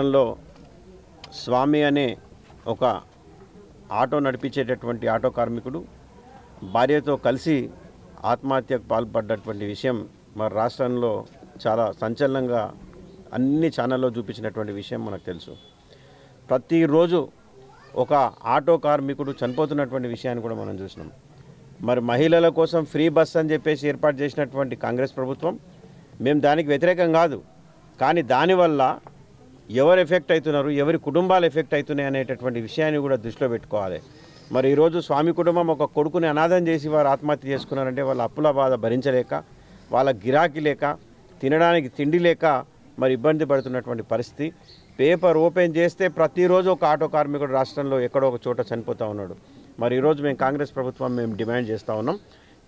నగరంలో స్వామి అనే ఒక ఆటో నడిపించేటటువంటి ఆటో కార్మికుడు భార్యతో కలిసి ఆత్మహత్యకు పాల్పడ్డటువంటి విషయం మన రాష్ట్రంలో చాలా సంచలనంగా అన్ని ఛానల్లో చూపించినటువంటి విషయం మనకు తెలుసు. ప్రతిరోజు ఒక ఆటో కార్మికుడు చనిపోతున్నటువంటి విషయాన్ని కూడా మనం చూసినాం. మరి మహిళల కోసం ఫ్రీ బస్ అని చెప్పేసి ఏర్పాటు చేసినటువంటి కాంగ్రెస్ ప్రభుత్వం, మేము దానికి వ్యతిరేకం కాదు, కానీ దానివల్ల ఎవరు ఎఫెక్ట్ అవుతున్నారు, ఎవరి కుటుంబాలు ఎఫెక్ట్ అవుతున్నాయి అనేటటువంటి విషయాన్ని కూడా దృష్టిలో పెట్టుకోవాలి. మరి ఈరోజు స్వామి కుటుంబం ఒక కొడుకుని అనాథం చేసి వారు ఆత్మహత్య చేసుకున్నారంటే వాళ్ళ అప్పుల బాధ భరించలేక, వాళ్ళ గిరాకీ లేక, తినడానికి తిండి లేక మరి ఇబ్బంది పడుతున్నటువంటి పరిస్థితి. పేపర్ ఓపెన్ చేస్తే ప్రతిరోజు ఒక ఆటో కార్మికుడు రాష్ట్రంలో ఎక్కడో ఒక చోట చనిపోతూ ఉన్నాడు. మరి ఈరోజు మేము కాంగ్రెస్ ప్రభుత్వం మేము డిమాండ్ చేస్తూ ఉన్నాం,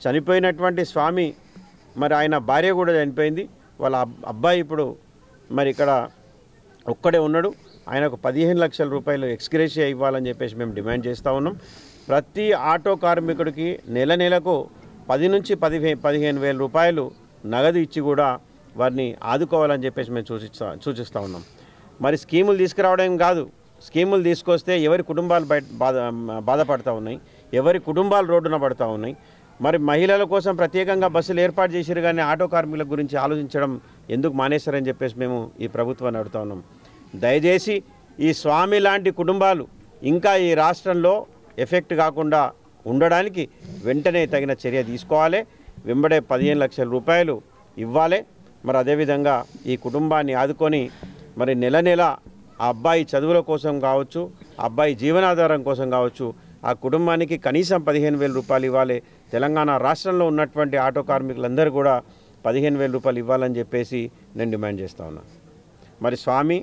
చనిపోయినటువంటి స్వామి మరి ఆయన భార్య కూడా చనిపోయింది, వాళ్ళ అబ్బాయి ఇప్పుడు మరి ఇక్కడ ఒక్కడే ఉన్నాడు. ఆయనకు 15 లక్షల రూపాయలు ఎక్స్గ్రేషియా ఇవ్వాలని చెప్పేసి మేము డిమాండ్ చేస్తూ ఉన్నాం. ప్రతి ఆటో కార్మికుడికి నెలకు 10 నుంచి 15 వేల రూపాయలు నగదు ఇచ్చి కూడా వారిని ఆదుకోవాలని చెప్పేసి మేము సూచిస్తూ ఉన్నాం. మరి స్కీములు తీసుకురావడం కాదు, స్కీములు తీసుకొస్తే ఎవరి కుటుంబాలు బాధపడుతూ ఉన్నాయి, ఎవరి కుటుంబాలు రోడ్డున పడుతూ ఉన్నాయి. మరి మహిళల కోసం ప్రత్యేకంగా బస్సులు ఏర్పాటు చేశారు, కానీ ఆటో కార్మికుల గురించి ఆలోచించడం ఎందుకు మానేశారని చెప్పేసి మేము ఈ ప్రభుత్వాన్ని అడుగుతూ ఉన్నాం. దయచేసి ఈ స్వామి లాంటి కుటుంబాలు ఇంకా ఈ రాష్ట్రంలో ఎఫెక్ట్ కాకుండా ఉండడానికి వెంటనే తగిన చర్య తీసుకోవాలి. వెంబడే 15 లక్షల రూపాయలు ఇవ్వాలి. మరి అదేవిధంగా ఈ కుటుంబాన్ని ఆదుకొని మరి నెల ఆ అబ్బాయి చదువుల కోసం కావచ్చు, ఆ అబ్బాయి జీవనాధారం కోసం కావచ్చు, ఆ కుటుంబానికి కనీసం 15,000 రూపాయలు ఇవ్వాలి. తెలంగాణ రాష్ట్రంలో ఉన్నటువంటి ఆటో కార్మికులందరూ కూడా 15,000 రూపాయలు ఇవ్వాలని చెప్పేసి నేను డిమాండ్ చేస్తూ ఉన్నాను. మరి స్వామి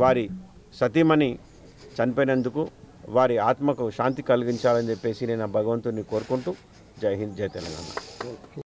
వారి సతీమణి చనిపోయినందుకు వారి ఆత్మకు శాంతి కలిగించాలని చెప్పేసి నేను భగవంతుని కోరుకుంటూ జై హింద్, జై తెలంగాణ.